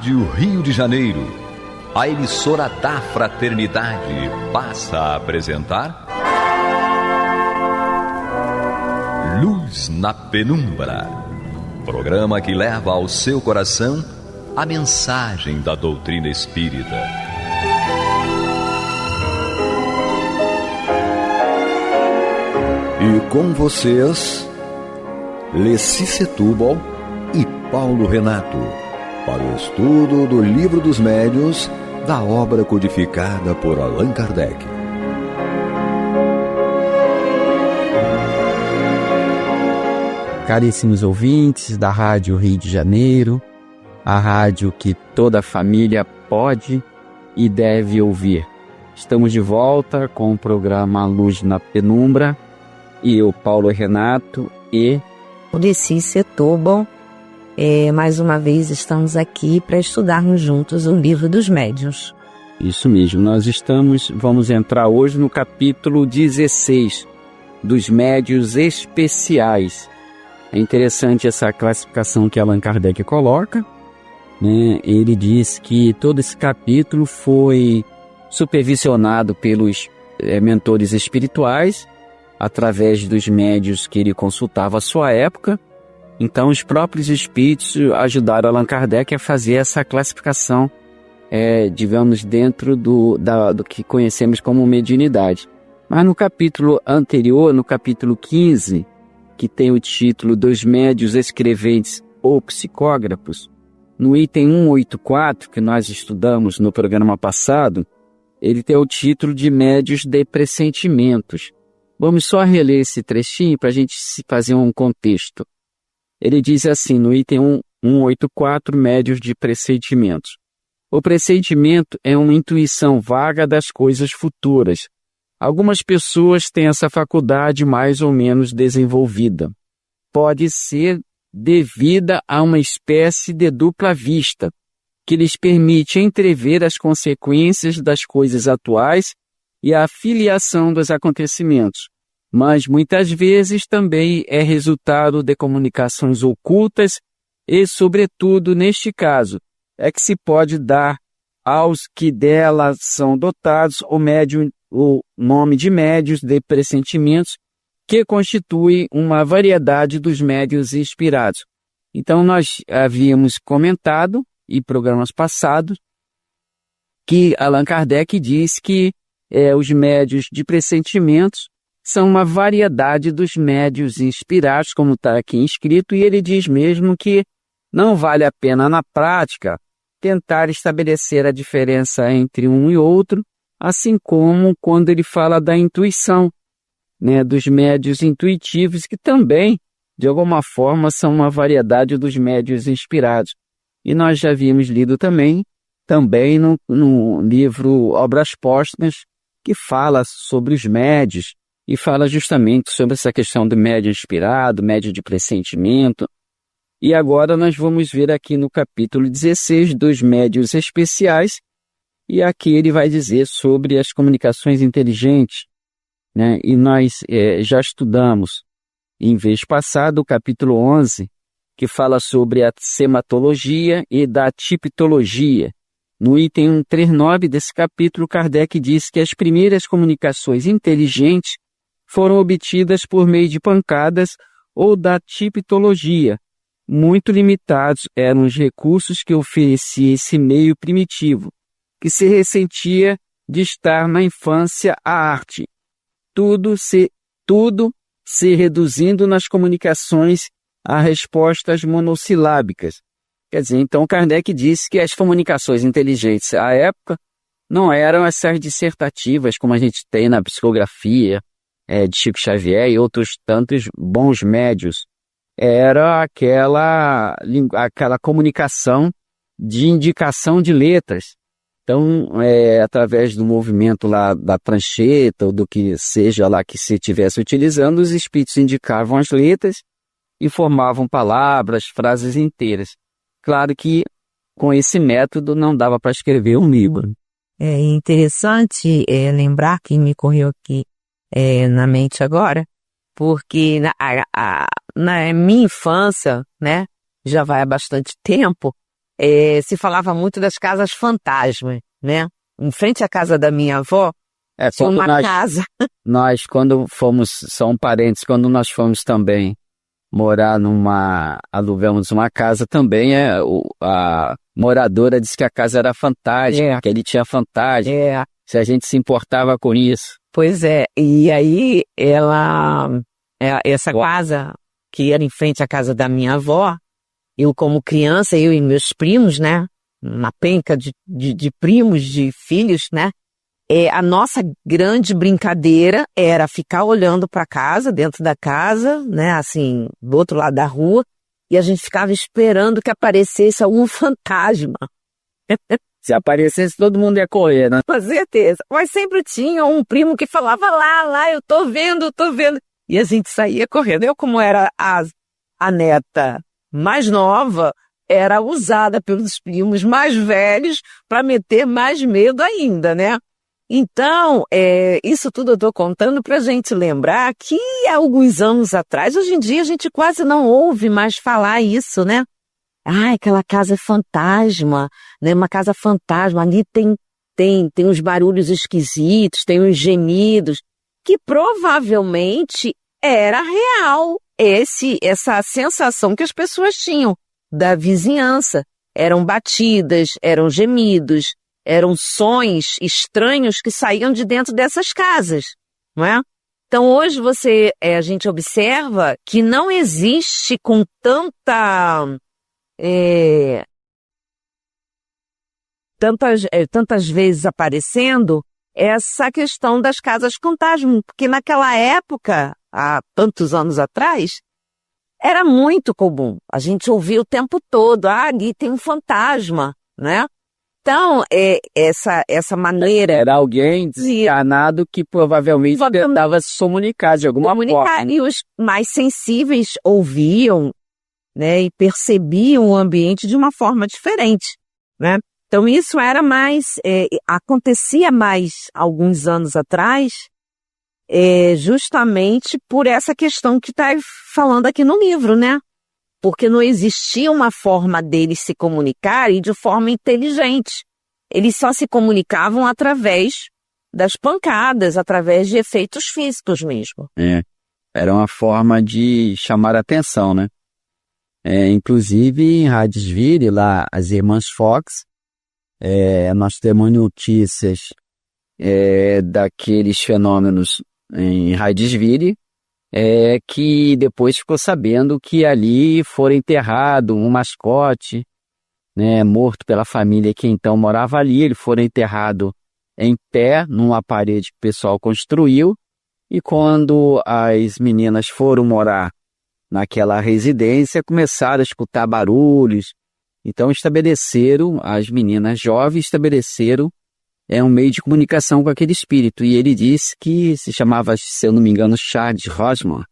Rádio Rio de Janeiro, a emissora da Fraternidade, passa a apresentar Luz na Penumbra, programa que leva ao seu coração a mensagem da doutrina espírita. E com vocês, Leci Setúbal e Paulo Renato, para o estudo do Livro dos Médiuns, da obra codificada por Allan Kardec. Caríssimos ouvintes da Rádio Rio de Janeiro, a rádio que toda família pode e deve ouvir. Estamos de volta com o programa Luz na Penumbra, e eu, Paulo Renato, e Leci Setúbal. Mais uma vez estamos aqui para estudarmos juntos o Livro dos Médiuns. Isso mesmo, vamos entrar hoje no capítulo 16 dos Médiuns Especiais. É interessante essa classificação que Allan Kardec coloca, né? Ele diz que todo esse capítulo foi supervisionado pelos mentores espirituais, através dos médiuns que ele consultava à sua época. Então, os próprios espíritos ajudaram Allan Kardec a fazer essa classificação, digamos, dentro do que conhecemos como mediunidade. Mas no capítulo anterior, no capítulo 15, que tem o título dos médiuns escreventes ou psicógrafos, no item 184, que nós estudamos no programa passado, ele tem o título de médiuns de pressentimentos. Vamos só reler esse trechinho para a gente fazer um contexto. Ele diz assim, no item 184, médiuns de pressentimentos. O pressentimento é uma intuição vaga das coisas futuras. Algumas pessoas têm essa faculdade mais ou menos desenvolvida. Pode ser devida a uma espécie de dupla vista, que lhes permite entrever as consequências das coisas atuais e a filiação dos acontecimentos. Mas muitas vezes também é resultado de comunicações ocultas e, sobretudo, neste caso, é que se pode dar aos que dela são dotados o nome de médiuns de pressentimentos, que constitui uma variedade dos médiuns inspirados. Então, nós havíamos comentado, em programas passados, que Allan Kardec diz que os médiuns de pressentimentos são uma variedade dos médiuns inspirados, como está aqui escrito, e ele diz mesmo que não vale a pena, na prática, tentar estabelecer a diferença entre um e outro, assim como quando ele fala da intuição, né, dos médiuns intuitivos, que também, de alguma forma, são uma variedade dos médiuns inspirados. E nós já havíamos lido também no livro Obras Póstumas, que fala sobre os médiuns, e fala justamente sobre essa questão do médium inspirado, médium de pressentimento. E agora nós vamos ver aqui no capítulo 16 dos médiuns especiais, e aqui ele vai dizer sobre as comunicações inteligentes, né? E nós já estudamos, em vez passada, o capítulo 11, que fala sobre a sematologia e da tipologia. No item 139 desse capítulo, Kardec diz que as primeiras comunicações inteligentes foram obtidas por meio de pancadas ou da tipologia. Muito limitados eram os recursos que oferecia esse meio primitivo, que se ressentia de estar na infância a arte. Tudo se reduzindo nas comunicações a respostas monossilábicas. Quer dizer, então Kardec disse que as comunicações inteligentes à época não eram essas dissertativas como a gente tem na psicografia de Chico Xavier e outros tantos bons médios. Era aquela comunicação de indicação de letras. Então, através do movimento lá da prancheta ou do que seja lá que se estivesse utilizando, os espíritos indicavam as letras e formavam palavras, frases inteiras. Claro que com esse método não dava para escrever um livro. É interessante lembrar que me correu aqui na mente agora, porque na minha infância, né, já vai há bastante tempo, se falava muito das casas fantasmas, né? Em frente à casa da minha avó, tinha uma casa. Nós, quando fomos, só um parênteses, quando nós fomos também morar alugamos uma casa também, a moradora disse que a casa era fantástica, que ele tinha fantasma, se a gente se importava com isso. Pois é, e aí essa casa que era em frente à casa da minha avó, eu como criança, eu e meus primos, né, uma penca de primos, de filhos, né, a nossa grande brincadeira era ficar olhando para casa, dentro da casa, né, assim, do outro lado da rua, e a gente ficava esperando que aparecesse algum fantasma. Se aparecesse, todo mundo ia correr, né? Com certeza. Mas sempre tinha um primo que falava lá, eu tô vendo. E a gente saía correndo. Eu, como era a neta mais nova, era usada pelos primos mais velhos para meter mais medo ainda, né? Então, isso tudo eu tô contando pra gente lembrar que há alguns anos atrás, hoje em dia a gente quase não ouve mais falar isso, né? Aquela casa é fantasma, né? Uma casa fantasma, ali tem uns barulhos esquisitos, tem uns gemidos, que provavelmente era real, essa sensação que as pessoas tinham da vizinhança. Eram batidas, eram gemidos, eram sons estranhos que saíam de dentro dessas casas, não é? Então hoje a gente observa que não existe com tantas vezes aparecendo essa questão das casas fantasma, porque naquela época, há tantos anos atrás, era muito comum. A gente ouvia o tempo todo, ali tem um fantasma, né? Então, essa maneira... Era alguém desencarnado que provavelmente tentava se comunicar de alguma forma. E os mais sensíveis ouviam, né, e percebiam o ambiente de uma forma diferente, né? Então isso era acontecia mais alguns anos atrás, justamente por essa questão que está falando aqui no livro, né? Porque não existia uma forma deles se comunicarem de forma inteligente. Eles só se comunicavam através das pancadas, através de efeitos físicos mesmo. Era uma forma de chamar a atenção, né? Inclusive em Hydesville, lá as irmãs Fox, nós temos notícias daqueles fenômenos em Hydesville, que depois ficou sabendo que ali fora enterrado um mascote, né, morto pela família que então morava ali. Ele foi enterrado em pé numa parede que o pessoal construiu, e quando as meninas foram morar naquela residência, começaram a escutar barulhos. Então as meninas jovens estabeleceram um meio de comunicação com aquele espírito. E ele disse que se chamava, se eu não me engano, Charles Rosman,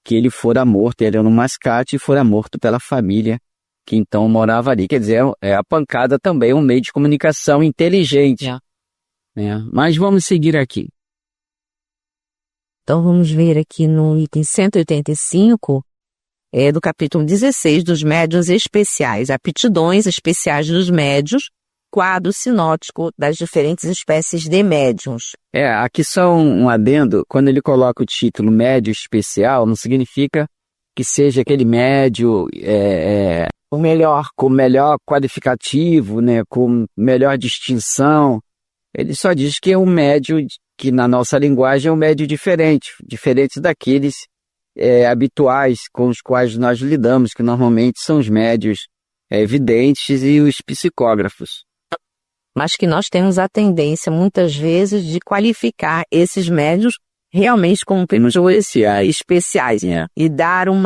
que ele fora morto, ele era um mascate e fora morto pela família que então morava ali. Quer dizer, a pancada também é um meio de comunicação inteligente. Mas vamos seguir aqui. Então vamos ver aqui no item 185, do capítulo 16 dos médiuns especiais, aptidões especiais dos médiuns, quadro sinótico das diferentes espécies de médiuns. Aqui só um adendo: quando ele coloca o título médio especial, não significa que seja aquele médio o melhor, com melhor qualificativo, né, com melhor distinção. Ele só diz que é um médio que na nossa linguagem é um médio diferente daqueles habituais com os quais nós lidamos, que normalmente são os médios videntes e os psicógrafos. Mas que nós temos a tendência, muitas vezes, de qualificar esses médios realmente como especiais, e dar um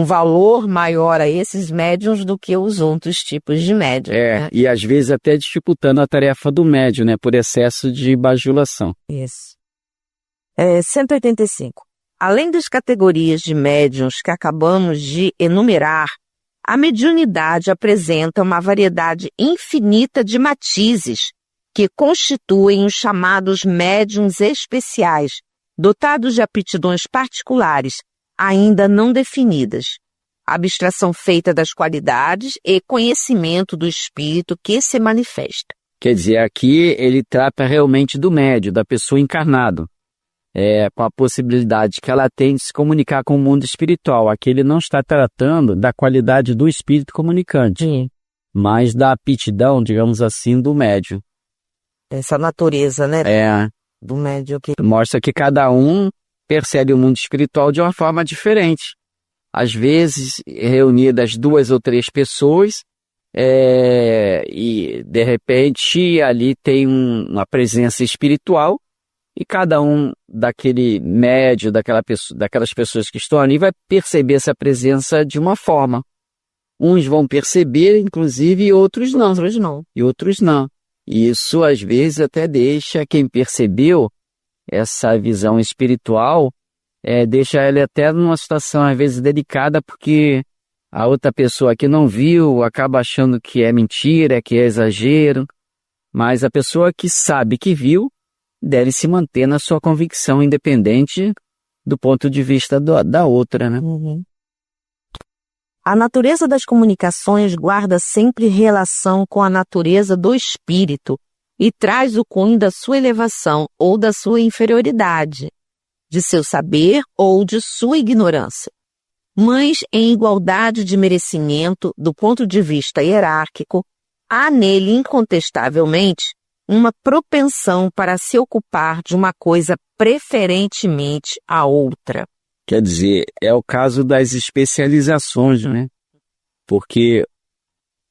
valor maior a esses médiums do que os outros tipos de médium. Né? E às vezes até dificultando a tarefa do médium, né, por excesso de bajulação. Isso. 185. Além das categorias de médiuns que acabamos de enumerar, a mediunidade apresenta uma variedade infinita de matizes que constituem os chamados médiuns especiais, dotados de aptidões particulares, ainda não definidas. abstração feita das qualidades e conhecimento do espírito que se manifesta. Quer dizer, aqui ele trata realmente do médium, da pessoa encarnada, com a possibilidade que ela tem de se comunicar com o mundo espiritual. Aqui ele não está tratando da qualidade do espírito comunicante, mas da aptidão, digamos assim, do médium. Essa natureza, né? Do médium que mostra que cada um percebe o mundo espiritual de uma forma diferente. Às vezes, reunidas 2 ou 3 pessoas, e de repente ali tem uma presença espiritual, e cada um daquele médium, daquelas pessoas que estão ali, vai perceber essa presença de uma forma. Uns vão perceber, inclusive, e outros não. E isso, às vezes, até deixa quem percebeu essa visão espiritual, deixa ele até numa situação, às vezes, delicada, porque a outra pessoa que não viu acaba achando que é mentira, que é exagero, mas a pessoa que sabe que viu deve se manter na sua convicção, independente do ponto de vista da outra, né? A natureza das comunicações guarda sempre relação com a natureza do espírito e traz o cunho da sua elevação ou da sua inferioridade, de seu saber ou de sua ignorância. Mas, em igualdade de merecimento, do ponto de vista hierárquico, há nele incontestavelmente uma propensão para se ocupar de uma coisa preferentemente à outra. Quer dizer, é o caso das especializações, né? Porque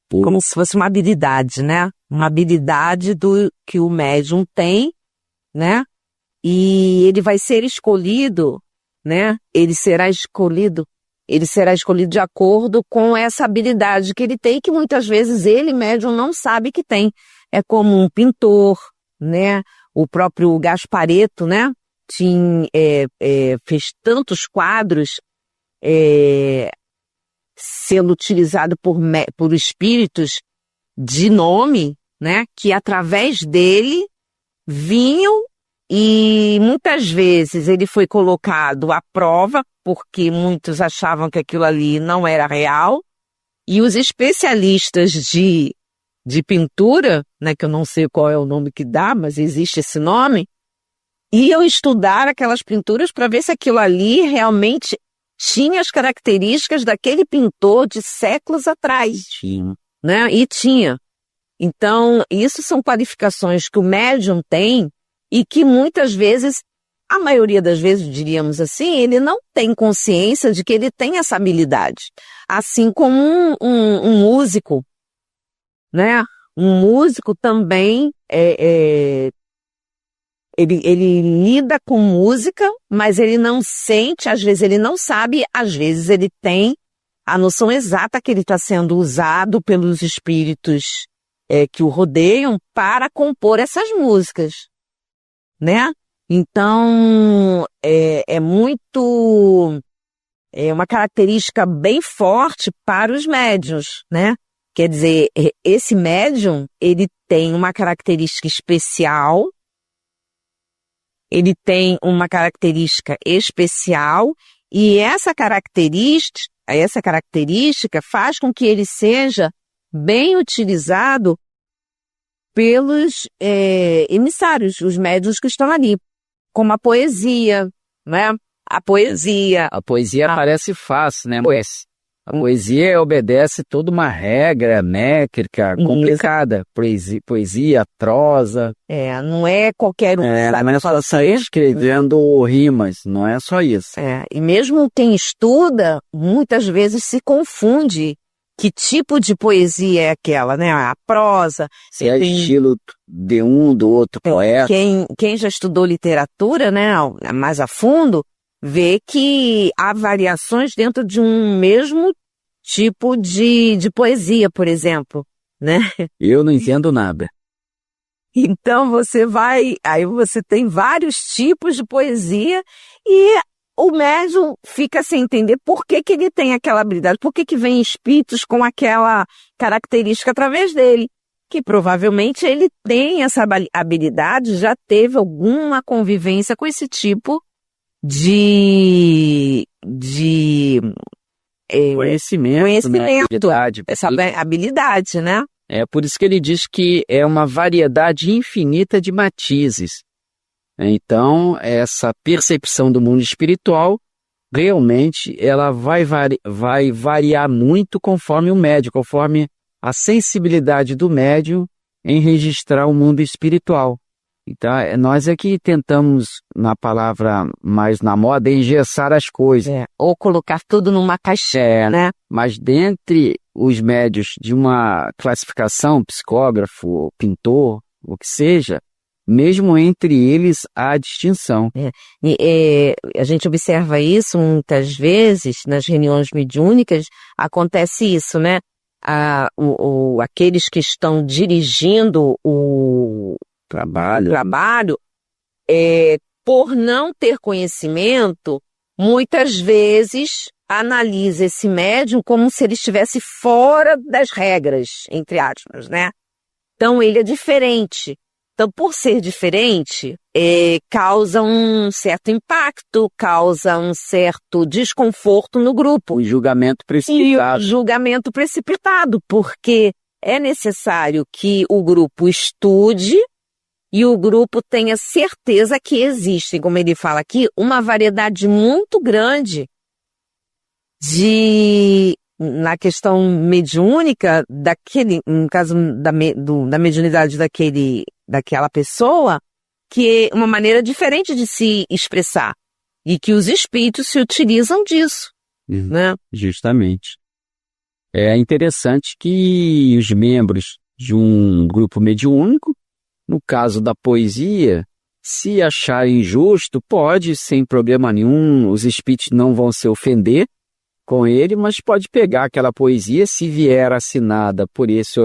como se fosse uma habilidade, né? Uma habilidade que o médium tem, né? E ele vai ser escolhido, né? Ele será escolhido de acordo com essa habilidade que ele tem, que muitas vezes ele, médium, não sabe que tem. É como um pintor, né? O próprio Gasparetto, né? Fez tantos quadros, sendo utilizado por espíritos de nome, né? Que através dele vinham, e muitas vezes ele foi colocado à prova, porque muitos achavam que aquilo ali não era real, e os especialistas de pintura, né? Que eu não sei qual é o nome que dá, mas existe esse nome, iam estudar aquelas pinturas para ver se aquilo ali realmente tinha as características daquele pintor de séculos atrás. Tinha. Né? E tinha. Então, isso são qualificações que o médium tem e que muitas vezes, a maioria das vezes, diríamos assim, ele não tem consciência de que ele tem essa habilidade. Assim como um músico, né? Um músico também ele lida com música, mas ele não sente, às vezes ele não sabe, às vezes ele tem a noção exata que ele está sendo usado pelos espíritos que o rodeiam para compor essas músicas, né? Então, é uma característica bem forte para os médiuns, né? Quer dizer, esse médium, ele tem uma característica especial, e essa característica faz com que ele seja bem utilizado pelos emissários, os médiuns que estão ali, como a poesia, né? A poesia parece fácil, né? A poesia obedece toda uma regra métrica complicada. Poesia, prosa. Não é qualquer um. Mas só sair escrevendo rimas, não é só isso. E mesmo quem estuda, muitas vezes se confunde que tipo de poesia é aquela, né? A prosa. Se é estilo de um, do outro poeta. Quem já estudou literatura, né, mais a fundo, vê que há variações dentro de um mesmo tipo de poesia, por exemplo, né? Eu não entendo nada. Então aí você tem vários tipos de poesia e o médium fica sem entender por que ele tem aquela habilidade, por que vem espíritos com aquela característica através dele, que provavelmente ele tem essa habilidade, já teve alguma convivência com esse tipo de conhecimento, né? Habilidade. Essa habilidade, né? É por isso que ele diz que é uma variedade infinita de matizes. Então, essa percepção do mundo espiritual, realmente, ela vai variar muito conforme o médium, conforme a sensibilidade do médium em registrar o mundo espiritual. Então, nós aqui tentamos, na palavra mais na moda, engessar as coisas. Ou colocar tudo numa caixinha, né? Mas dentre os médios de uma classificação, psicógrafo, pintor, o que seja, mesmo entre eles há distinção. A gente observa isso muitas vezes nas reuniões mediúnicas, acontece isso, né? Aqueles que estão dirigindo o trabalho, por não ter conhecimento, muitas vezes analisa esse médium como se ele estivesse fora das regras, entre aspas, né? Então ele é diferente. Então, por ser diferente, causa um certo impacto, causa um certo desconforto no grupo. O julgamento precipitado. E o julgamento precipitado, porque é necessário que o grupo estude e o grupo tenha certeza que existe, como ele fala aqui, uma variedade muito grande na questão mediúnica, no caso da mediunidade daquela pessoa, que é uma maneira diferente de se expressar e que os espíritos se utilizam disso, né? Justamente. É interessante que os membros de um grupo mediúnico, no caso da poesia, se acharem injusto, pode, sem problema nenhum, os espíritos não vão se ofender com ele, mas pode pegar aquela poesia, se vier assinada por esse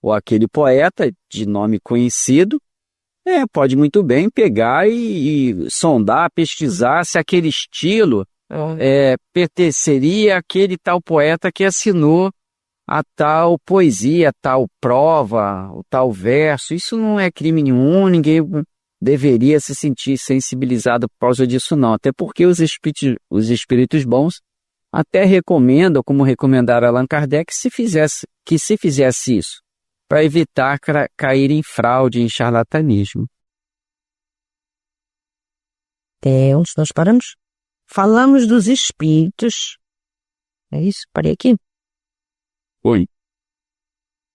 ou aquele poeta de nome conhecido, pode muito bem pegar e sondar, pesquisar se aquele estilo pertenceria àquele tal poeta que assinou a tal poesia, a tal prova, o tal verso. Isso não é crime nenhum, ninguém deveria se sentir sensibilizado por causa disso não, até porque os espíritos bons até recomendam, como recomendaram Allan Kardec, que se fizesse isso, para evitar cair em fraude, em charlatanismo. Onde nós paramos? Falamos dos espíritos. É isso? Parei aqui? Oi.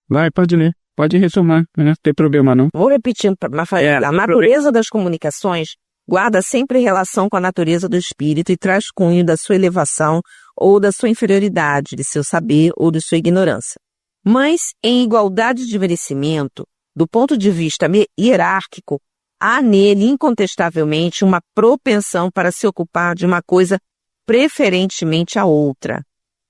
Vai, pode ler. Pode resumar, não tem problema não. Vou repetir. A natureza das comunicações guarda sempre relação com a natureza do espírito e traz cunho da sua elevação ou da sua inferioridade, de seu saber ou de sua ignorância. Mas, em igualdade de merecimento, do ponto de vista hierárquico, há nele incontestavelmente uma propensão para se ocupar de uma coisa preferentemente a outra.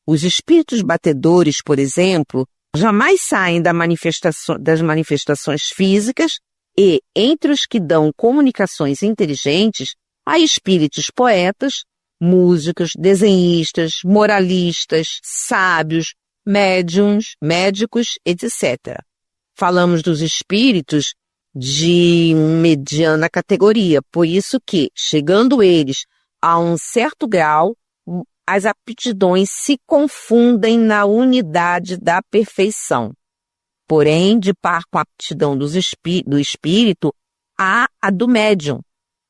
Os espíritos batedores, por exemplo, jamais saem das manifestações físicas e, entre os que dão comunicações inteligentes, há espíritos poetas, músicos, desenhistas, moralistas, sábios, médicos, etc. Falamos dos espíritos de mediana categoria, por isso que, chegando eles a um certo grau, as aptidões se confundem na unidade da perfeição. Porém, de par com a aptidão do espírito, há a do médium,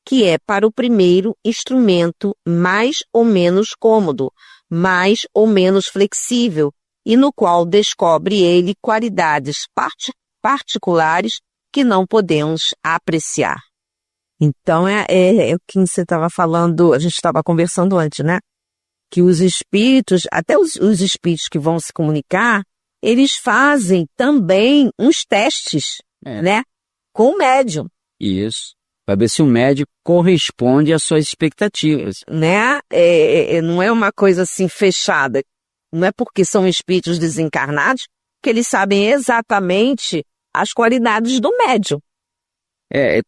que é para o primeiro instrumento mais ou menos cômodo, mais ou menos flexível, e no qual descobre ele qualidades particulares que não podemos apreciar. Então, é o que você estava falando, a gente estava conversando antes, né? Que os espíritos, até os espíritos que vão se comunicar, eles fazem também uns testes, né? Com o médium. Isso. Para ver se o médium corresponde às suas expectativas. Né? Não é uma coisa assim fechada. Não é porque são espíritos desencarnados que eles sabem exatamente as qualidades do médium.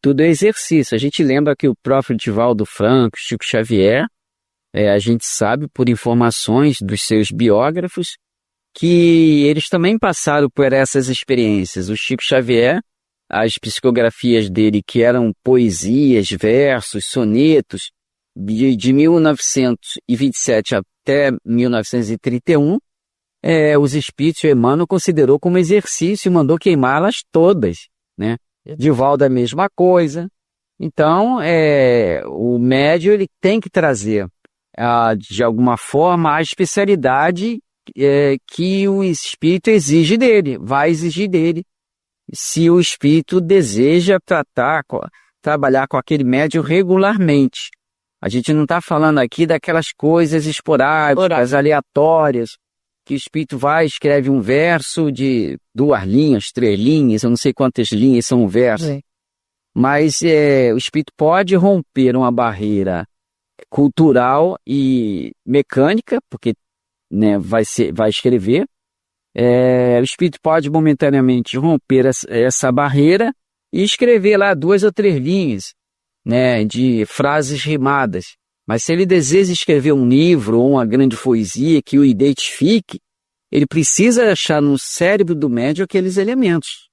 Tudo é exercício. A gente lembra que o próprio Divaldo Franco, Chico Xavier, a gente sabe por informações dos seus biógrafos que eles também passaram por essas experiências. O Chico Xavier, as psicografias dele, que eram poesias, versos, sonetos, de 1927 até 1931, os espíritos, Emmanuel considerou como exercício e mandou queimá-las todas, né? Divaldo a mesma coisa. Então, o médium ele tem que trazer, de alguma forma, a especialidade que o espírito exige dele, vai exigir dele, se o espírito deseja trabalhar com aquele médium regularmente. A gente não está falando aqui daquelas coisas esporádicas, aleatórias, que o espírito vai, escreve um verso de 2 linhas, 3 linhas, eu não sei quantas linhas são um verso. Mas o espírito pode romper uma barreira cultural e mecânica, porque, né, vai escrever. O espírito pode momentaneamente romper essa barreira e escrever lá 2 ou 3 linhas, né, de frases rimadas. Mas se ele deseja escrever um livro ou uma grande poesia que o identifique, ele precisa achar no cérebro do médium aqueles elementos.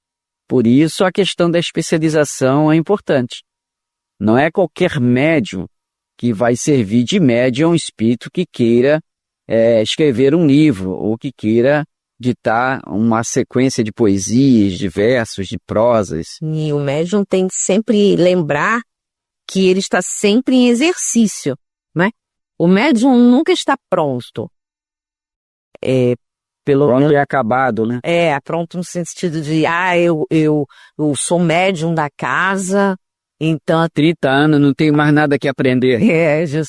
Por isso a questão da especialização é importante. Não é qualquer médium que vai servir de médium a um espírito que queira escrever um livro ou que queira ditar uma sequência de poesias, de versos, de prosas. E o médium tem que sempre lembrar que ele está sempre em exercício, né? O médium nunca está pronto. Pronto e acabado, né? Pronto no sentido de, eu sou médium da casa, então... Há 30 anos, não tenho mais nada que aprender.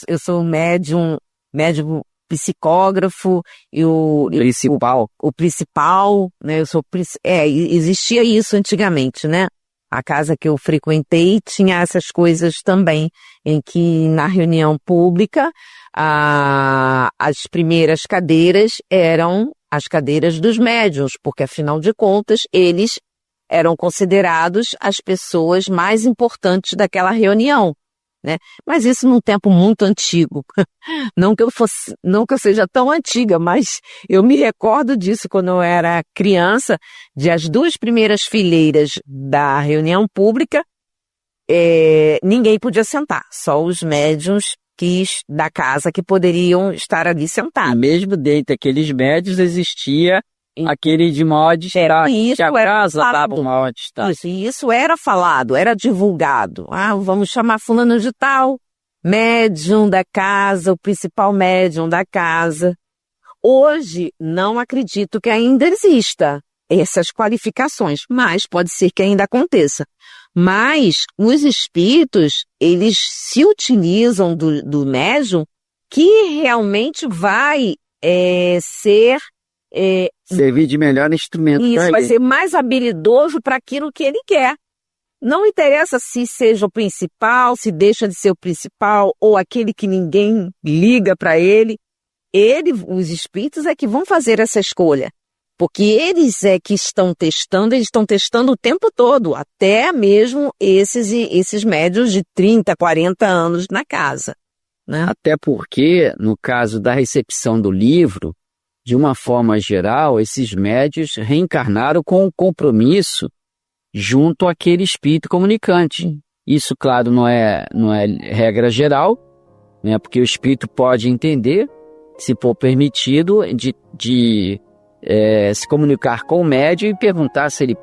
Eu sou médium psicógrafo, o principal, né? Existia isso antigamente, né? A casa que eu frequentei tinha essas coisas também, em que na reunião pública as primeiras cadeiras eram as cadeiras dos médiuns, porque afinal de contas eles eram considerados as pessoas mais importantes daquela reunião, né? Mas isso num tempo muito antigo. Não que eu seja tão antiga, mas eu me recordo disso quando eu era criança, de as 2 primeiras fileiras da reunião pública, ninguém podia sentar, só os médiuns da casa que poderiam estar ali sentados. Mesmo dentro daqueles médiuns existia aquele de maior destaque. Isso era falado, era divulgado. Vamos chamar fulano de tal, médium da casa, o principal médium da casa. Hoje, não acredito que ainda exista essas qualificações, mas pode ser que ainda aconteça. Mas os espíritos, eles se utilizam do médium que realmente vai servir de melhor instrumento. Isso, vai ser mais habilidoso para aquilo que ele quer. Não interessa se seja o principal, se deixa de ser o principal, ou aquele que ninguém liga para ele. Os espíritos é que vão fazer essa escolha. Porque eles que estão testando o tempo todo, até mesmo esses médios de 30, 40 anos na casa, né? Até porque, no caso da recepção do livro, de uma forma geral, esses médios reencarnaram com um compromisso junto àquele espírito comunicante. Isso, claro, não é regra geral, né? Porque o espírito pode entender, se for permitido, de se comunicar com o médium e perguntar se ele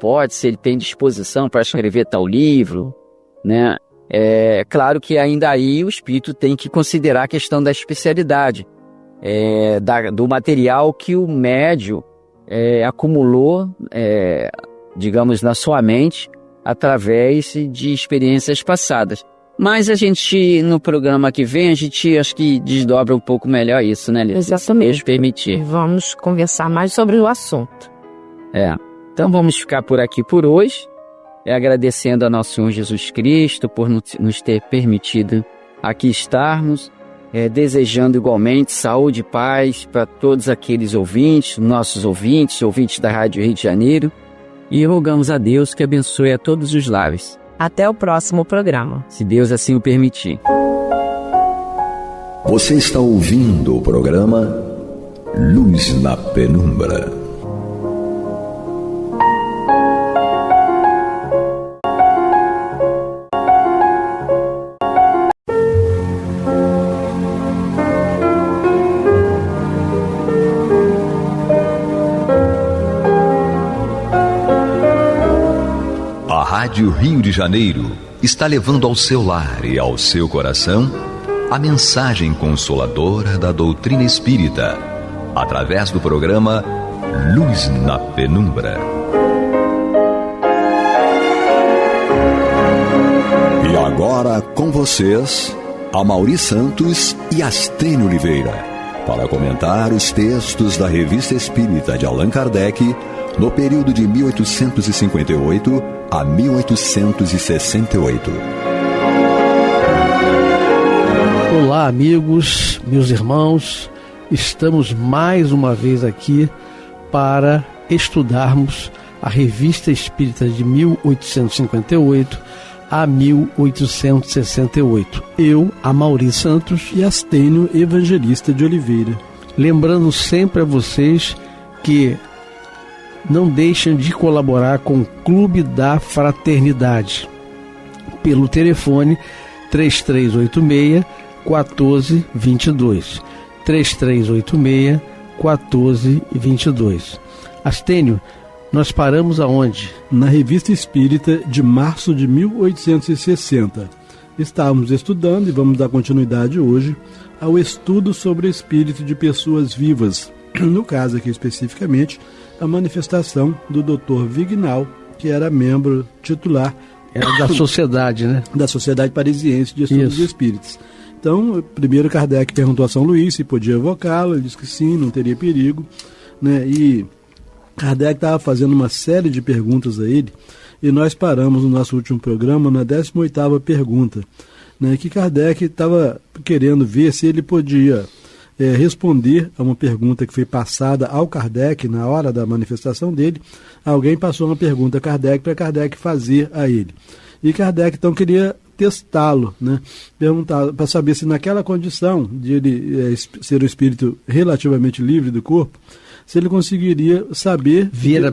tem disposição para escrever tal livro, né? Claro que ainda aí o espírito tem que considerar a questão da especialidade, do material que o médium acumulou, digamos, na sua mente, através de experiências passadas. Mas no programa que vem, acho que desdobra um pouco melhor isso, né, Lídia? Exatamente. Se permitir. Vamos conversar mais sobre o assunto. Então vamos ficar por aqui por hoje, agradecendo a nosso Senhor Jesus Cristo por nos ter permitido aqui estarmos, desejando igualmente saúde e paz para todos aqueles ouvintes, nossos ouvintes da Rádio Rio de Janeiro, e rogamos a Deus que abençoe a todos os lares. Até o próximo programa, se Deus assim o permitir. Você está ouvindo o programa Luz na Penumbra. Rádio Rio de Janeiro está levando ao seu lar e ao seu coração a mensagem consoladora da doutrina espírita, através do programa Luz na Penumbra. E agora com vocês, Amaury Santos e Astênio Oliveira, para comentar os textos da Revista Espírita de Allan Kardec no período de 1858 a 1868. Olá, amigos, meus irmãos, estamos mais uma vez aqui para estudarmos a Revista Espírita de 1858 a 1868. Eu, Amaury Santos e Astênio Evangelista de Oliveira. Lembrando sempre a vocês que não deixem de colaborar com o Clube da Fraternidade pelo telefone 3386-1422. 3386-1422. Astênio, nós paramos aonde? Na Revista Espírita de março de 1860. Estávamos estudando e vamos dar continuidade hoje ao estudo sobre o espírito de pessoas vivas. No caso aqui especificamente, a manifestação do Dr. Vignal, que era membro titular. Era da sociedade, né? Da Sociedade Parisiense de Estudos de Espíritos. Então, primeiro Kardec perguntou a São Luís se podia evocá-lo, ele disse que sim, não teria perigo, né? E Kardec estava fazendo uma série de perguntas a ele, e nós paramos no nosso último programa na 18ª pergunta, né? Que Kardec estava querendo ver se ele podia responder a uma pergunta que foi passada ao Kardec na hora da manifestação dele. Alguém passou uma pergunta a Kardec para Kardec fazer a ele. E Kardec então queria testá-lo, né? Perguntar para saber se naquela condição de ele ser um espírito relativamente livre do corpo, se ele conseguiria saber ver a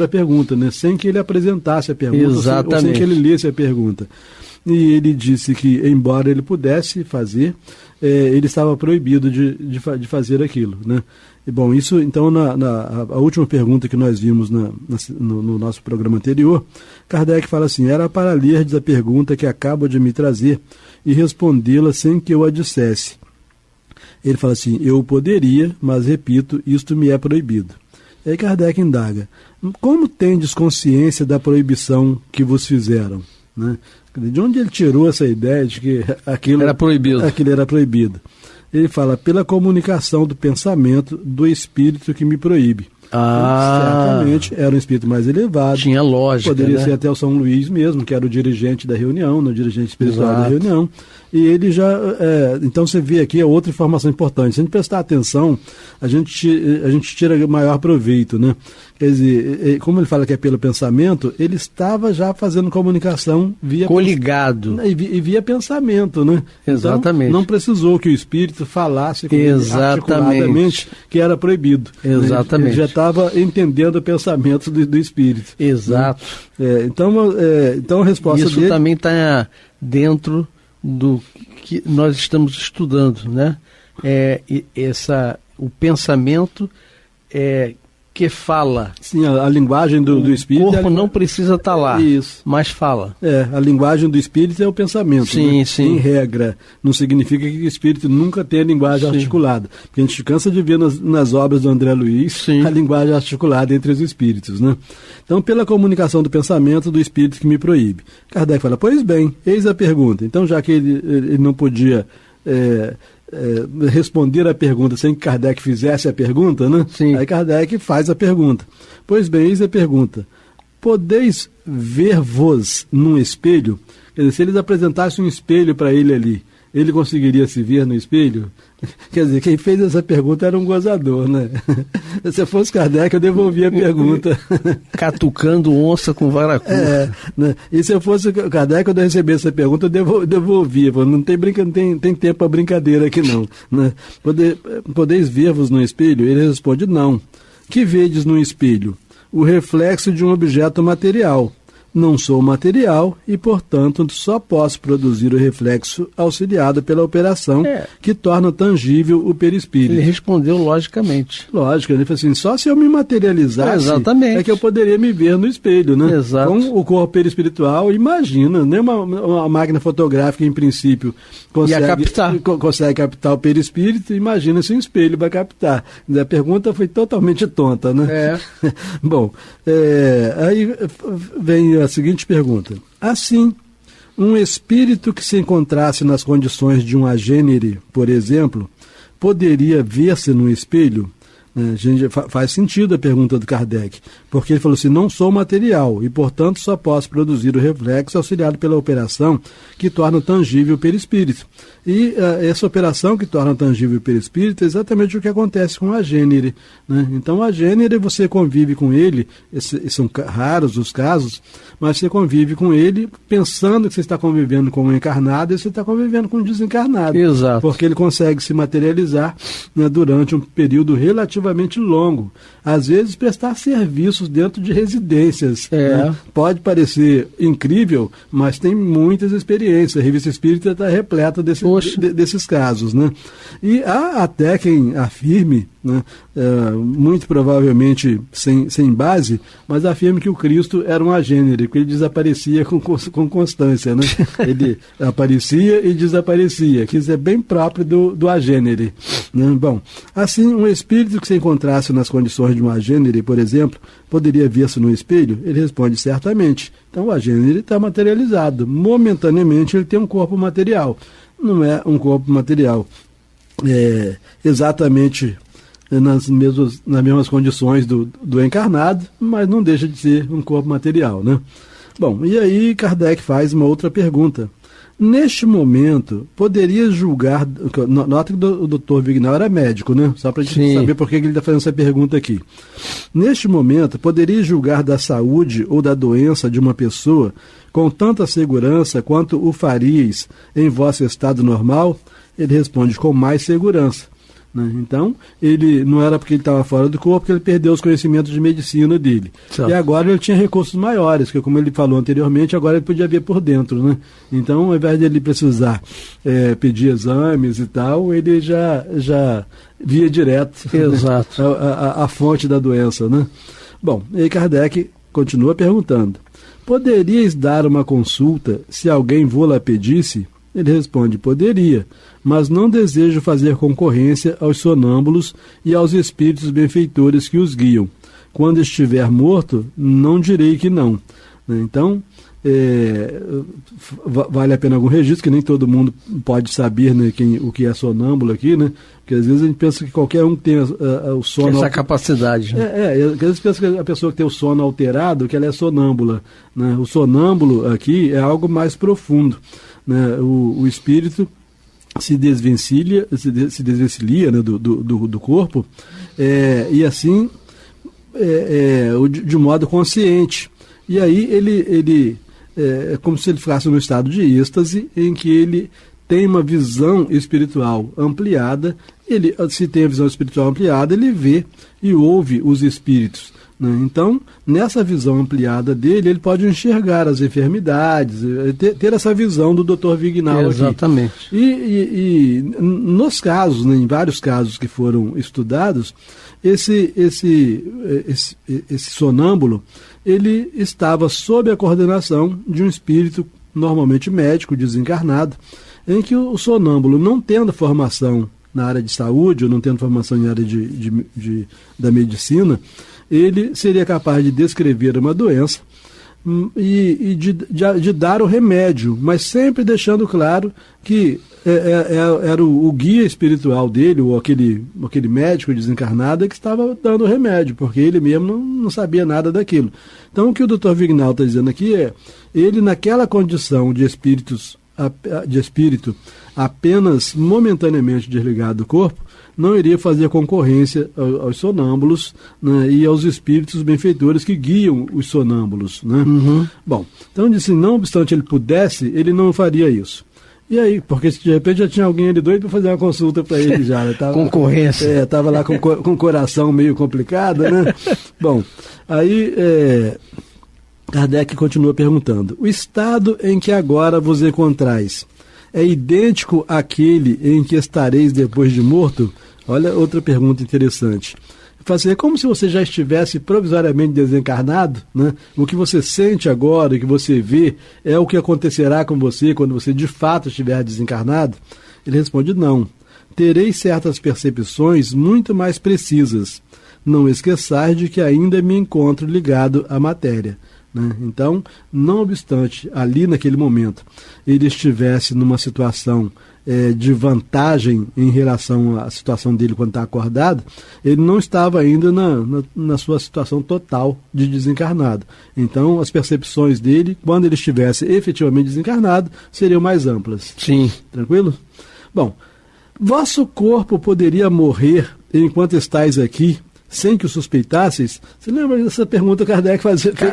pergunta, né? Sem que ele apresentasse a pergunta. Exatamente. Ou sem que ele lesse a pergunta. E ele disse que, embora ele pudesse fazer, ele estava proibido de fazer aquilo, né? E, bom, isso então a última pergunta que nós vimos no nosso programa anterior, Kardec fala assim: era para ler-lhes a pergunta que acabo de me trazer e respondê-la sem que eu a dissesse. Ele fala assim: eu poderia, mas repito, isto me é proibido. E aí Kardec indaga: como tendes consciência da proibição que vos fizeram? Né? De onde ele tirou essa ideia de que aquilo era proibido? Ele fala: pela comunicação do pensamento do espírito que me proíbe. Certamente era um espírito mais elevado. Tinha lógica. Poderia né? ser até o São Luís mesmo, que era o dirigente da reunião, o dirigente espiritual da reunião. E ele já. Então você vê aqui outra informação importante. Se a gente prestar atenção, a gente tira maior proveito, né? Quer dizer, como ele fala que é pelo pensamento, ele estava já fazendo comunicação via coligado e via pensamento, né? Exatamente. Então, não precisou que o espírito falasse articuladamente que era proibido. Exatamente. Né? Ele já estava entendendo o pensamento do espírito. Exato. Né? Então a resposta isso dele também está dentro do que nós estamos estudando, né? O pensamento que fala. Sim, a linguagem do espírito. O corpo não precisa estar lá, mas fala. A linguagem do espírito é o pensamento. Sim, né? sim. Em regra, não significa que o espírito nunca tenha linguagem articulada. Porque a gente cansa de ver nas obras do André Luiz a linguagem articulada entre os espíritos, né? Então, pela comunicação do pensamento do espírito que me proíbe. Kardec fala: pois bem, eis a pergunta. Então, já que ele não podia responder a pergunta sem que Kardec fizesse a pergunta, né? Sim. Aí Kardec faz a pergunta. Pois bem, eis a pergunta: podeis ver-vos num espelho? Quer dizer, se eles apresentassem um espelho para ele ali, ele conseguiria se ver no espelho? Quer dizer, quem fez essa pergunta era um gozador, né? Se eu fosse Kardec, eu devolvia a pergunta. Catucando onça com vara curta. Né? E se eu fosse Kardec, quando eu recebesse essa pergunta, eu devolvia. Não tem tempo para brincadeira aqui, não. Né? Podeis ver-vos no espelho? Ele responde: não. Que vedes no espelho? O reflexo de um objeto material. não sou material e, portanto, só posso produzir o reflexo auxiliado pela operação que torna tangível o perispírito. Ele respondeu logicamente. Lógico, ele falou assim, só se eu me materializasse é que eu poderia me ver no espelho, né? Exato. Com o corpo perispiritual, imagina, né? Uma máquina fotográfica, em princípio, consegue captar o perispírito, imagina se um espelho vai captar. A pergunta foi totalmente tonta, né? Bom, aí vem a seguinte pergunta. Assim, um espírito que se encontrasse nas condições de um agênere, por exemplo, poderia ver-se no espelho? Gente, faz sentido a pergunta do Kardec, porque ele falou assim, não sou material e, portanto, só posso produzir o reflexo auxiliado pela operação que torna tangível o perispírito. E essa operação que torna tangível o perispírito é exatamente o que acontece com o agênere, né? Então, o agênere, você convive com ele, são raros os casos, mas você convive com ele pensando que você está convivendo com um encarnado e você está convivendo com um desencarnado. Exato. Porque ele consegue se materializar, né, durante um período relativamente longo. Às vezes prestar serviços dentro de residências. Né? Pode parecer incrível, mas tem muitas experiências. A Revista Espírita está repleta desses casos. Né? E há até quem afirme, né, muito provavelmente sem base, mas afirme que o Cristo era um agênere, que ele desaparecia com constância. Né? Ele aparecia e desaparecia, que isso é bem próprio do agênere. Né? Bom, assim, um espírito que se encontrasse nas condições de um agênere, por exemplo, poderia ver-se no espelho? Ele responde certamente. Então o agênere está materializado. Momentaneamente ele tem um corpo material. Não é um corpo material exatamente nas mesmas condições do encarnado, mas não deixa de ser um corpo material, né? Bom, e aí Kardec faz uma outra pergunta. Neste momento, poderia julgar... Nota que o doutor Vignal era médico, né? Só para a gente saber por que ele está fazendo essa pergunta aqui. Neste momento, poderia julgar da saúde ou da doença de uma pessoa com tanta segurança quanto o faríeis em vosso estado normal? Ele responde, com mais segurança. Né? Então, ele não era porque ele estava fora do corpo que ele perdeu os conhecimentos de medicina dele. Certo. E agora ele tinha recursos maiores, que como ele falou anteriormente, agora ele podia ver por dentro. Né? Então, ao invés de ele precisar pedir exames e tal, ele já via direto. Exato. Né? A fonte da doença. Né? Bom, e aí Kardec continua perguntando, poderíeis dar uma consulta se alguém vô-la pedisse? Ele responde, poderia, mas não desejo fazer concorrência aos sonâmbulos e aos espíritos benfeitores que os guiam. Quando estiver morto, não direi que não. Então, vale a pena algum registro, que nem todo mundo pode saber, né, o que é sonâmbulo aqui, né? Porque às vezes a gente pensa que qualquer um que tem o sono... Essa às vezes pensa que a pessoa que tem o sono alterado, que ela é sonâmbula. Né? O sonâmbulo aqui é algo mais profundo. Né? O espírito se desvencilha, né, do corpo, e assim, de modo consciente. E aí ele é como se ele ficasse num estado de êxtase, em que ele tem uma visão espiritual ampliada. Se tem a visão espiritual ampliada, ele vê e ouve os espíritos. Né? Então, nessa visão ampliada dele, ele pode enxergar as enfermidades, ter essa visão do Dr. Vignal. Exatamente. Aqui. E nos casos, né, em vários casos que foram estudados, esse sonâmbulo, ele estava sob a coordenação de um espírito normalmente médico, desencarnado, em que o sonâmbulo, não tendo formação na área de saúde, ou não tendo formação na área da medicina, ele seria capaz de descrever uma doença e de dar o remédio, mas sempre deixando claro que era o guia espiritual dele, ou aquele médico desencarnado, que estava dando o remédio, porque ele mesmo não sabia nada daquilo. Então, o que o Dr. Vignal está dizendo aqui ele naquela condição de espírito apenas momentaneamente desligado do corpo, não iria fazer concorrência aos sonâmbulos, né, e aos espíritos benfeitores que guiam os sonâmbulos. Né? Uhum. Bom, então disse, não obstante ele pudesse, ele não faria isso. E aí, porque de repente já tinha alguém ali doido para fazer uma consulta para ele já. Né? Concorrência. Estava lá com o coração meio complicado, né? Bom, aí Kardec continua perguntando: o estado em que agora vos encontrais é idêntico àquele em que estareis depois de morto? Olha outra pergunta interessante. É como se você já estivesse provisoriamente desencarnado, né? O que você sente agora, o que você vê, é o que acontecerá com você quando você de fato estiver desencarnado? Ele responde: não. Tereis certas percepções muito mais precisas. Não esqueçais de que ainda me encontro ligado à matéria. Né? Então, não obstante, ali naquele momento, ele estivesse numa situação de vantagem em relação à situação dele quando está acordado, ele não estava ainda na sua situação total de desencarnado. Então, as percepções dele, quando ele estivesse efetivamente desencarnado, seriam mais amplas. Sim. Tranquilo? Bom, vosso corpo poderia morrer enquanto estáis aqui, sem que o suspeitasseis? Você lembra dessa pergunta que Kardec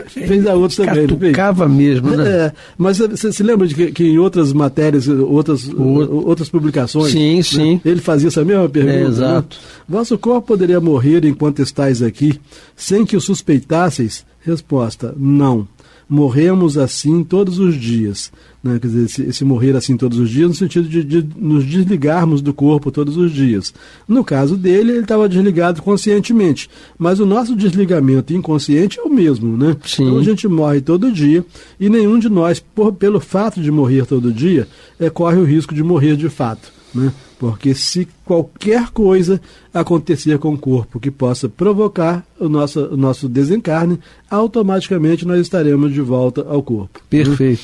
fez a outros também? Catucava mesmo, né? Mas você se lembra de que em outras matérias, outras publicações, sim, sim. Né, ele fazia essa mesma pergunta? Exato. Né? Vosso corpo poderia morrer enquanto estáis aqui, sem que o suspeitasseis? Resposta: não. Morremos assim todos os dias. Né? Quer dizer, esse morrer assim todos os dias, no sentido de nos desligarmos do corpo todos os dias. No caso dele, ele estava desligado conscientemente. Mas o nosso desligamento inconsciente é o mesmo. Né? Sim. Então a gente morre todo dia e nenhum de nós, pelo fato de morrer todo dia, corre o risco de morrer de fato. Né? Porque se qualquer coisa acontecer com o corpo que possa provocar o nosso desencarne, automaticamente nós estaremos de volta ao corpo. Perfeito.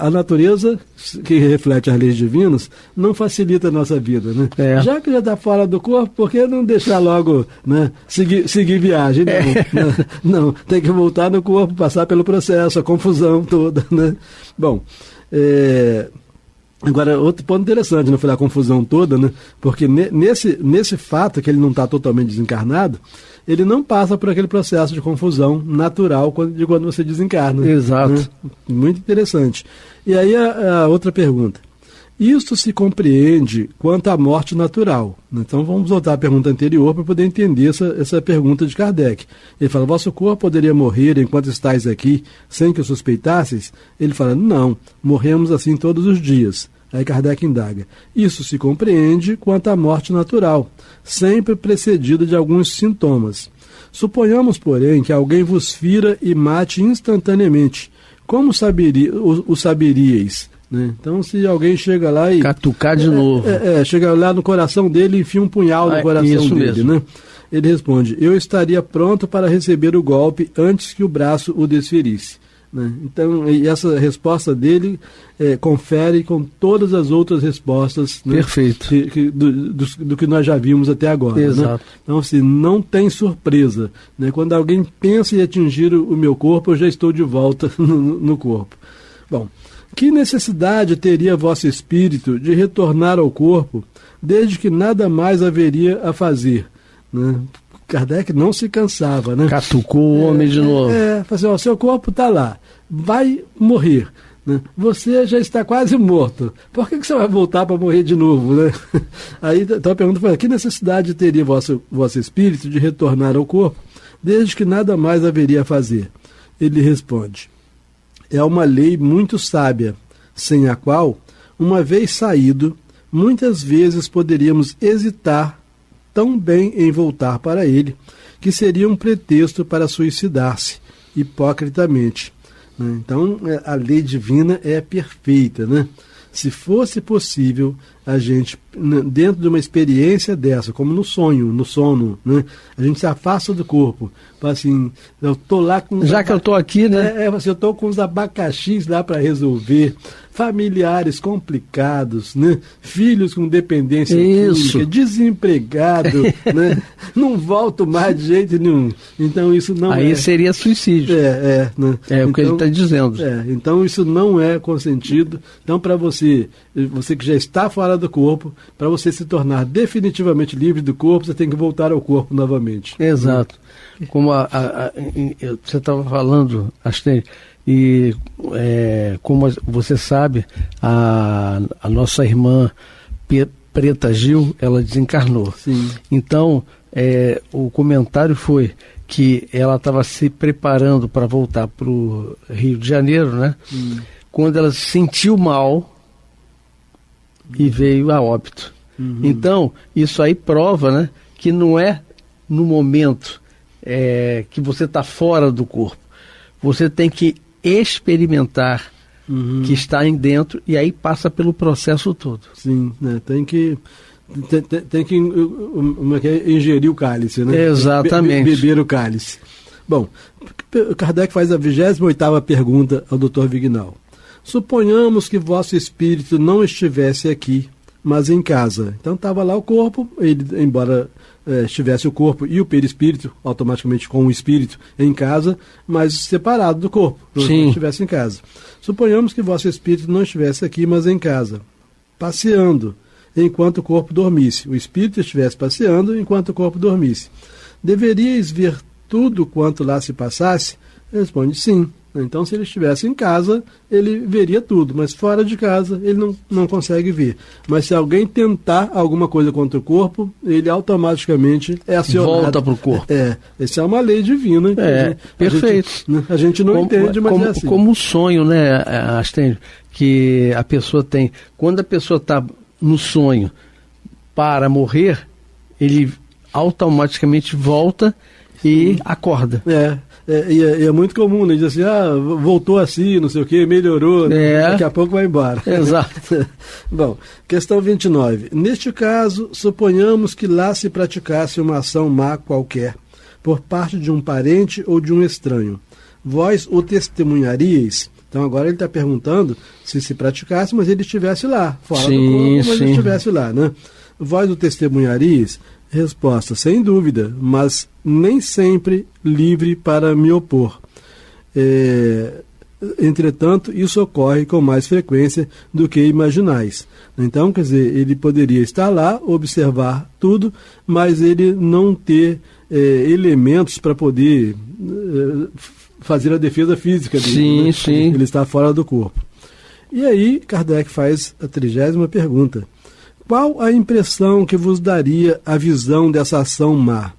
A natureza, que reflete as leis divinas, não facilita a nossa vida. Né? Já que já está fora do corpo, por que não deixar logo, né, seguir viagem? Não, tem que voltar no corpo, passar pelo processo, a confusão toda. Né? Bom, agora, outro ponto interessante, foi a confusão toda, né? Porque nesse fato que ele não está totalmente desencarnado, ele não passa por aquele processo de confusão natural de quando você desencarna. Exato. Né? Muito interessante. E aí a outra pergunta. Isto se compreende quanto à morte natural. Então vamos voltar à pergunta anterior para poder entender essa pergunta de Kardec. Ele fala: vosso corpo poderia morrer enquanto estáis aqui sem que o suspeitasseis? Ele fala: não, morremos assim todos os dias. Aí Kardec indaga: isso se compreende quanto à morte natural, sempre precedida de alguns sintomas. Suponhamos, porém, que alguém vos fira e mate instantaneamente. Como o saberíeis? Né? Então, se alguém chega lá e... Catucar de novo. Chega lá no coração dele e enfia um punhal no coração dele. Né? Ele responde: eu estaria pronto para receber o golpe antes que o braço o desferisse. Né? Então, e essa resposta dele confere com todas as outras respostas, né, perfeito, do que nós já vimos até agora. Exato. Né? Então, assim, não tem surpresa. Né? Quando alguém pensa em atingir o meu corpo, eu já estou de volta no corpo. Bom, que necessidade teria vosso espírito de retornar ao corpo, desde que nada mais haveria a fazer? Né? Kardec não se cansava, né? Catucou o homem de novo. Assim, seu corpo está lá, vai morrer. Né? Você já está quase morto. Por que você vai voltar para morrer de novo? Né? Aí então a pergunta foi: que necessidade teria vosso espírito de retornar ao corpo, desde que nada mais haveria a fazer? Ele responde: é uma lei muito sábia, sem a qual, uma vez saído, muitas vezes poderíamos hesitar tão bem em voltar para ele, que seria um pretexto para suicidar-se, hipocritamente. Né? Então, a lei divina é perfeita. Né? Se fosse possível, a gente, dentro de uma experiência dessa, como no sono, né? A gente se afasta do corpo. Assim, eu estou lá com... Já que eu estou aqui, né? Eu estou com os abacaxis lá para resolver, familiares complicados, né? Filhos com dependência química, desempregado, né? Não volto mais de jeito nenhum. Então isso não Aí seria suicídio. Né? O que ele está dizendo. Então isso não é consentido. Então, para você que já está fora do corpo, para você se tornar definitivamente livre do corpo, você tem que voltar ao corpo novamente. Exato. Como você estava falando, Astênio, e como você sabe, a nossa irmã Preta Gil, ela desencarnou. Sim. Então, o comentário foi que ela estava se preparando para voltar para o Rio de Janeiro, né? Quando ela se sentiu mal e veio a óbito. Então, isso aí prova, né, que não é no momento que você está fora do corpo. Você tem que experimentar que está em dentro e aí passa pelo processo todo. Sim, né? Tem que ingerir o cálice, né? Exatamente. Beber o cálice. Bom, Kardec faz a 28ª pergunta ao Dr. Vignal. Suponhamos que vosso espírito não estivesse aqui, mas em casa. Então estava lá o corpo, ele, embora estivesse o corpo e o perispírito, automaticamente com o espírito em casa, mas separado do corpo, não estivesse em casa. Suponhamos que vosso espírito não estivesse aqui, mas em casa, passeando, enquanto o corpo dormisse. O espírito estivesse passeando enquanto o corpo dormisse. Deveríeis ver tudo quanto lá se passasse? Ele responde sim. Então, se ele estivesse em casa, ele veria tudo, mas fora de casa ele não consegue ver. Mas se alguém tentar alguma coisa contra o corpo, ele automaticamente é acionado. Volta para o corpo. Essa é uma lei divina. Perfeito. A gente não entende, mas é assim. Como o sonho, né, Astênio, que a pessoa tem. Quando a pessoa está no sonho para morrer, ele automaticamente volta e acorda. E é muito comum, né? Diz assim, voltou assim, não sei o que, melhorou, daqui a pouco vai embora. Exato. Bom, questão 29. Neste caso, suponhamos que lá se praticasse uma ação má qualquer, por parte de um parente ou de um estranho. Vós o testemunharíeis? Então agora ele está perguntando se praticasse, mas ele estivesse lá, fora do corpo, mas ele estivesse lá, né? Vós o testemunharíeis? Resposta, sem dúvida, mas nem sempre livre para me opor. Entretanto, isso ocorre com mais frequência do que imaginais. Então, quer dizer, ele poderia estar lá, observar tudo, mas ele não ter elementos para poder fazer a defesa física dele. Sim. Ele está fora do corpo. E aí, Kardec faz a 30ª pergunta. Qual a impressão que vos daria a visão dessa ação má?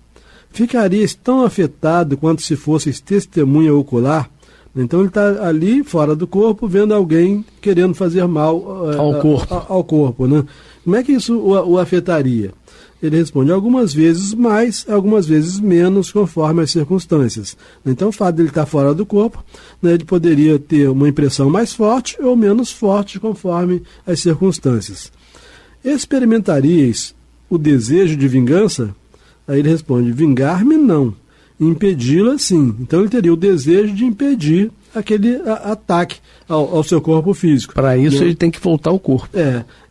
Ficarias tão afetado quanto se fosseis testemunha ocular? Então ele está ali, fora do corpo, vendo alguém querendo fazer mal ao corpo, né? Como é que isso o afetaria? Ele responde, algumas vezes mais, algumas vezes menos, conforme as circunstâncias. Então o fato de ele estar fora do corpo, né, ele poderia ter uma impressão mais forte ou menos forte, conforme as circunstâncias. Experimentaríeis o desejo de vingança? Aí ele responde, vingar-me não, impedi-la sim. Então ele teria o desejo de impedir aquele ataque ao seu corpo físico. Para isso ele tem que voltar ao corpo.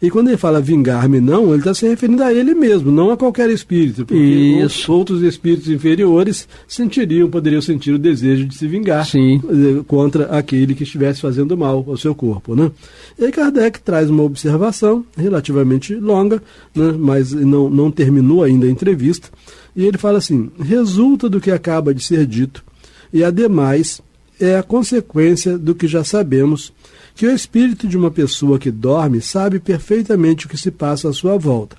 E quando ele fala vingar-me não, ele está se referindo a ele mesmo, não a qualquer espírito. Porque outros espíritos inferiores poderiam sentir o desejo de se vingar contra aquele que estivesse fazendo mal ao seu corpo, né? E aí Kardec traz uma observação relativamente longa, né, mas não terminou ainda a entrevista, e ele fala assim, resulta do que acaba de ser dito, e ademais é a consequência do que já sabemos, que o espírito de uma pessoa que dorme sabe perfeitamente o que se passa à sua volta.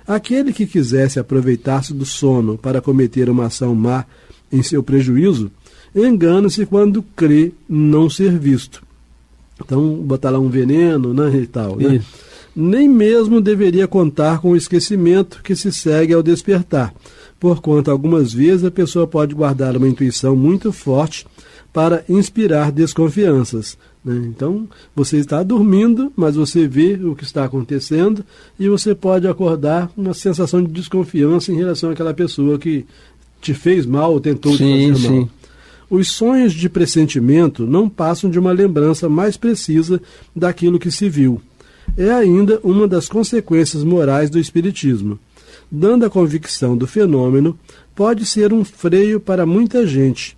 Aquele que quisesse aproveitar-se do sono para cometer uma ação má em seu prejuízo, engana-se quando crê não ser visto. Então, botar lá um veneno, né, e tal, né? Nem mesmo deveria contar com o esquecimento que se segue ao despertar, porquanto algumas vezes a pessoa pode guardar uma intuição muito forte para inspirar desconfianças, né? Então, você está dormindo, mas você vê o que está acontecendo e você pode acordar com uma sensação de desconfiança em relação àquela pessoa que te fez mal ou tentou te fazer mal. Os sonhos de pressentimento não passam de uma lembrança mais precisa daquilo que se viu. É ainda uma das consequências morais do espiritismo. Dando a convicção do fenômeno, pode ser um freio para muita gente.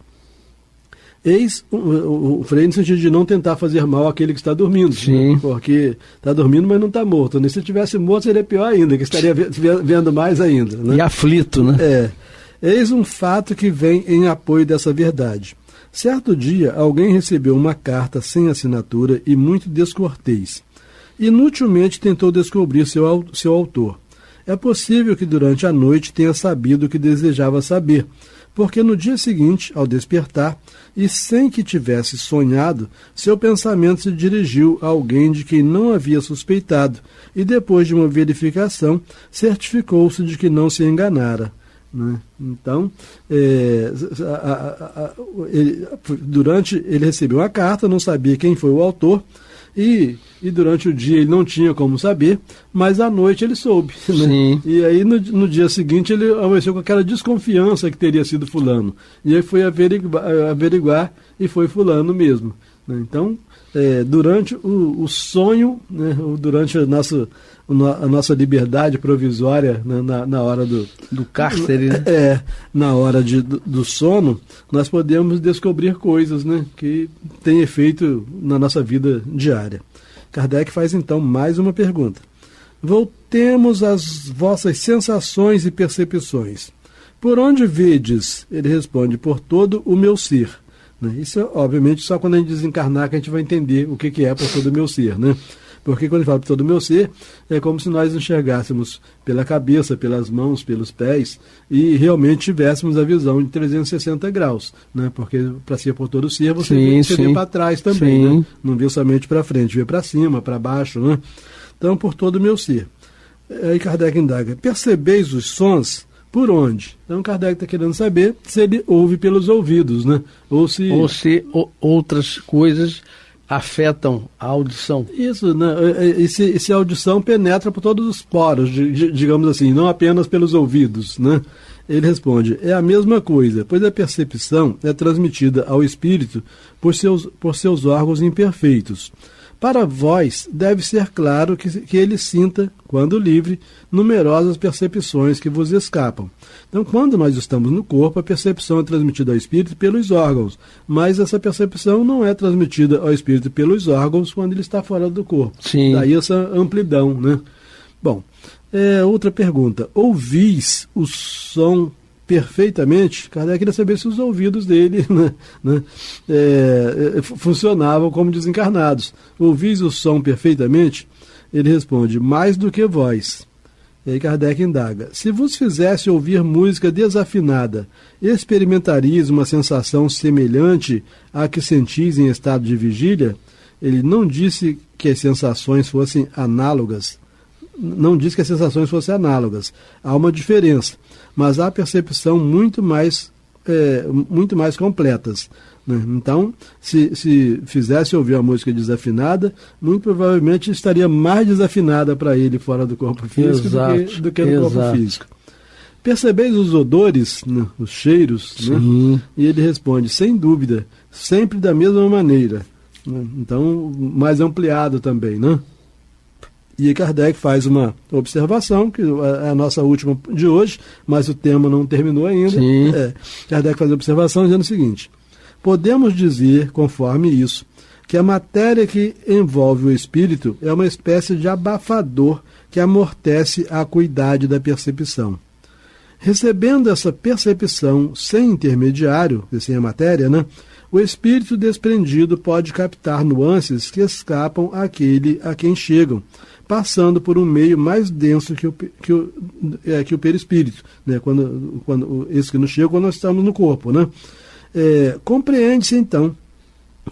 Eis o freio no sentido de não tentar fazer mal àquele que está dormindo. Né? Porque está dormindo, mas não está morto. Né? Se estivesse morto, seria pior ainda, que estaria vendo mais ainda. Né? E aflito, né? Eis um fato que vem em apoio dessa verdade. Certo dia, alguém recebeu uma carta sem assinatura e muito descortês. Inutilmente tentou descobrir seu autor. é possível que durante a noite tenha sabido o que desejava saber, porque no dia seguinte, ao despertar, e sem que tivesse sonhado, seu pensamento se dirigiu a alguém de quem não havia suspeitado, e depois de uma verificação, certificou-se de que não se enganara. Né? Então, ele recebeu uma carta, não sabia quem foi o autor, e durante o dia ele não tinha como saber, mas à noite ele soube. Né? E aí no dia seguinte ele amanheceu com aquela desconfiança que teria sido fulano. E aí foi averiguar e foi fulano mesmo. Né? Então, durante o sonho, né, durante a nossa liberdade provisória, né, na hora do cárcere, né? Na hora do sono, nós podemos descobrir coisas, né, que têm efeito na nossa vida diária. Kardec faz então mais uma pergunta. Voltemos às vossas sensações e percepções. Por onde vedes? Ele responde, por todo o meu ser. Isso, obviamente, só quando a gente desencarnar que a gente vai entender o que é por todo o meu ser, né? Porque quando a gente fala por todo o meu ser, é como se nós enxergássemos pela cabeça, pelas mãos, pelos pés, e realmente tivéssemos a visão de 360 graus, né? Porque para ser por todo o ser, você vê para trás também, né? Não vê somente para frente, vê para cima, para baixo, né? Então, por todo o meu ser. Aí Kardec indaga, percebeis os sons? Por onde? Então Kardec está querendo saber se ele ouve pelos ouvidos, né? Ou se outras coisas afetam a audição. Isso, né? E se a audição penetra por todos os poros, digamos assim, não apenas pelos ouvidos, né? Ele responde, é a mesma coisa, pois a percepção é transmitida ao espírito por seus órgãos imperfeitos. Para vós, deve ser claro que ele sinta, quando livre, numerosas percepções que vos escapam. Então, quando nós estamos no corpo, a percepção é transmitida ao espírito pelos órgãos, mas essa percepção não é transmitida ao espírito pelos órgãos quando ele está fora do corpo. Sim. Daí essa amplidão, né? Bom, outra pergunta. Ouvis o som perfeitamente? Kardec queria saber se os ouvidos dele funcionavam como desencarnados. Ouvis o som perfeitamente? Ele responde, mais do que vós. E aí Kardec indaga, se vos fizesse ouvir música desafinada, experimentaríeis uma sensação semelhante à que sentis em estado de vigília? Ele não disse que as sensações fossem análogas. Não diz que as sensações fossem análogas. Há uma diferença, mas há percepção muito mais completas. Né? Então, se fizesse ouvir a música desafinada, muito provavelmente estaria mais desafinada para ele fora do corpo físico do que no corpo físico. Percebeis os odores, né? Os cheiros? Né? E ele responde, sem dúvida, sempre da mesma maneira. Né? Então, mais ampliado também, né? E Kardec faz uma observação, que é a nossa última de hoje, mas o tema não terminou ainda. Kardec faz a observação dizendo o seguinte, podemos dizer, conforme isso, que a matéria que envolve o espírito é uma espécie de abafador que amortece a acuidade da percepção. Recebendo essa percepção sem intermediário, sem a matéria, né, o espírito desprendido pode captar nuances que escapam àquele a quem chegam, passando por um meio mais denso que o perispírito, né? Quando esse que nos chega quando nós estamos no corpo, né? Compreende-se então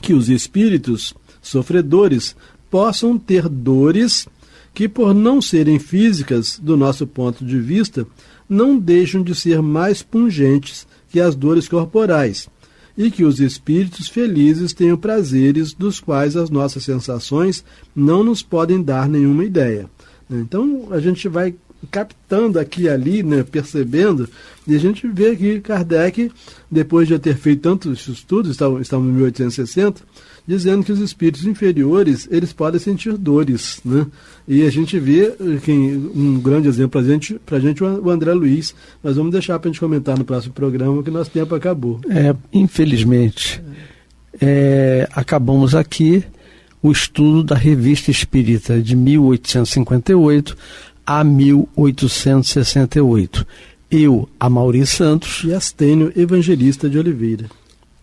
que os espíritos sofredores possam ter dores que, por não serem físicas do nosso ponto de vista, não deixam de ser mais pungentes que as dores corporais, e que os espíritos felizes tenham prazeres dos quais as nossas sensações não nos podem dar nenhuma ideia. Então, a gente vai captando aqui e ali, né, percebendo, e a gente vê que Kardec, depois de ter feito tantos estudos, estamos em 1860, dizendo que os espíritos inferiores, eles podem sentir dores, né? E a gente vê que um grande exemplo para a gente o André Luiz. Nós vamos deixar para a gente comentar no próximo programa, que nosso tempo acabou. Infelizmente, acabamos aqui o estudo da Revista Espírita de 1858 a 1868. Eu, Amaury Santos e Astênio Evangelista de Oliveira,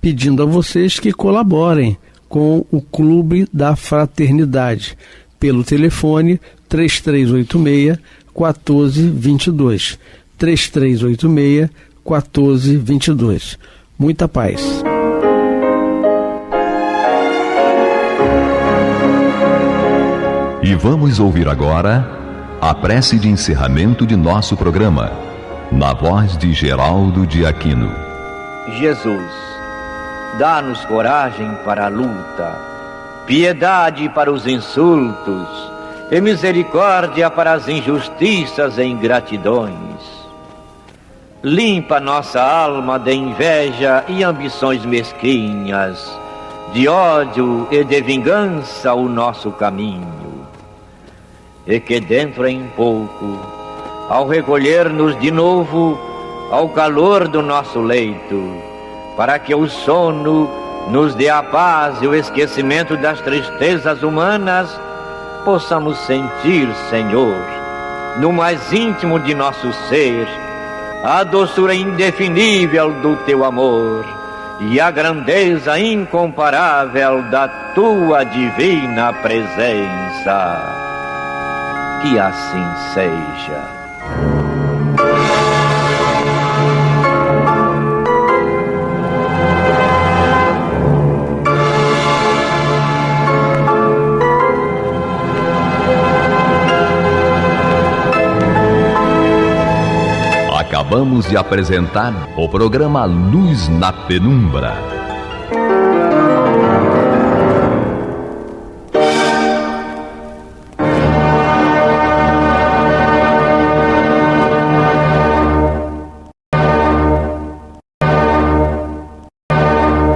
pedindo a vocês que colaborem com o Clube da Fraternidade pelo telefone 3386 1422. 3386 1422. Muita paz. E vamos ouvir agora a prece de encerramento de nosso programa, na voz de Geraldo de Aquino. Jesus, dá-nos coragem para a luta, piedade para os insultos e misericórdia para as injustiças e ingratidões. Limpa nossa alma de inveja e ambições mesquinhas, de ódio e de vingança o nosso caminho. E que dentro em pouco, ao recolher-nos de novo ao calor do nosso leito, para que o sono nos dê a paz e o esquecimento das tristezas humanas, possamos sentir, Senhor, no mais íntimo de nosso ser, a doçura indefinível do Teu amor e a grandeza incomparável da Tua divina presença. Que assim seja. Acabamos de apresentar o programa Luz na Penumbra.